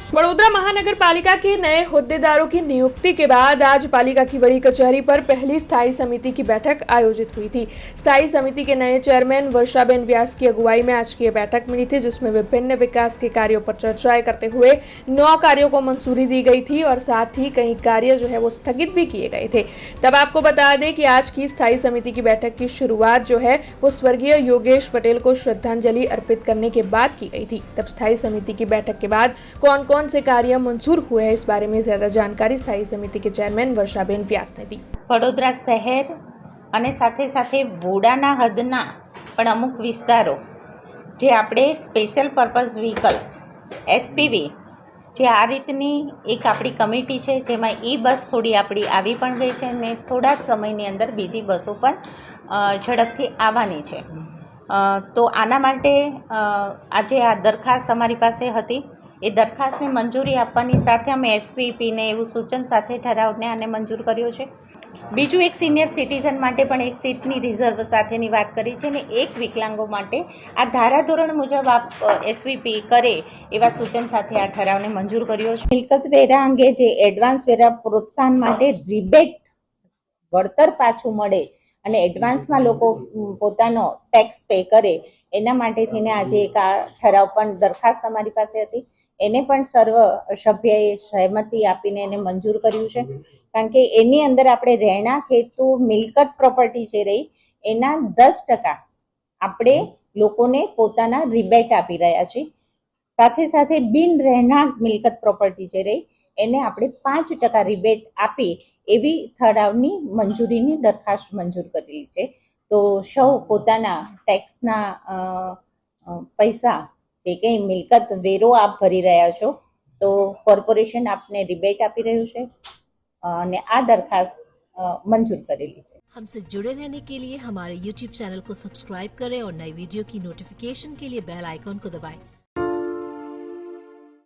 वडोदरा महानगर पालिका के नए हुद्देदारों की नियुक्ति के बाद आज पालिका की बड़ी कचहरी पर पहली स्थायी समिति की बैठक आयोजित हुई थी। स्थायी समिति के नए चेयरमैन वर्षाबेन व्यास की अगुवाई में आज की यह बैठक मिली थी, जिसमें विभिन्न विकास के कार्यों पर चर्चाएं करते हुए 9 कार्यों को मंजूरी दी गई थी और साथ ही कई कार्य जो है वो स्थगित भी किए गए थे। तब आपको बता दें कि आज की स्थायी समिति की बैठक की शुरुआत जो है वो स्वर्गीय योगेश पटेल को श्रद्धांजलि अर्पित करने के बाद की गई थी। तब स्थायी समिति की बैठक के बाद कौन कौन से कार्य मंजूर हुए हैं, इस बारे में ज्यादा जानकारी स्थायी समिति के चेयरमैन वर्षाबेन व्यास ने दी। વડોદરા શહેર અને સાથે સાથે વોડાના હદના પણ અમુક વિસ્તારો જે આપણે સ્પેશિયલ પર્પઝ વ્હીકલ એસપીવી જે આ રીતની એક આપણી કમિટી છે, જેમાં ઈ બસ થોડી આપણી આવી પણ ગઈ છે અને થોડા જ સમયની અંદર બીજી બસો પણ ઝડપથી આવવાની છે। તો આના માટે આજે આ દરખાસ્ત અમારી પાસે હતી। એ દરખાસ્તને મંજૂરી આપવાની સાથે અમે એસપીપીને એવું સૂચન સાથે ઠરાવને આને મંજૂર કર્યો છે। બીજું એક સિનિયર સિટીઝન માટે પણ એક સીટની રિઝર્વ સાથેની વાત કરી છે અને એક વિકલાંગો માટે આ ધારાધોરણ મુજબ આપ એસવીપી કરે એવા સૂચન સાથે આ ઠરાવને મંજૂર કર્યો છે। મિલકત વેરા અંગે જે એડવાન્સ વેરા પ્રોત્સાહન માટે રિબેટ વળતર પાછું મળે અને એડવાન્સમાં લોકો પોતાનો ટેક્સ પે કરે એના માટે થઈને આજે એક આ ઠરાવ પણ દરખાસ્ત અમારી પાસે હતી। એને પણ સર્વ સભ્યએ સહમતિ આપીને એને મંજૂર કર્યું છે, કારણ કે એની અંદર આપણે રહેણાંક હેતુ મિલકત પ્રોપર્ટી છે રહી એના 10% આપણે લોકોને પોતાના રિબેટ આપી રહ્યા છીએ। સાથે સાથે બિન રહેણાંક મિલકત પ્રોપર્ટી છે રહી એને આપણે 5% રિબેટ આપી એવી ઠરાવની મંજૂરીની દરખાસ્ત મંજૂર કરેલી છે। તો સૌ પોતાના ટેક્સના પૈસા જે કંઈ મિલકત વેરો આપ ભરી રહ્યા છો તો કોર્પોરેશન આપને રિબેટ આપી રહ્યું છે અને આ દરખાસ્ત મંજૂર કરેલી છે। हमसे जुड़े रहने के लिए हमारे YouTube चैनल को सब्सक्राइब करें और नई वीडियो की नोटिफिकेशन के लिए बेल आइकॉन को दबाएं।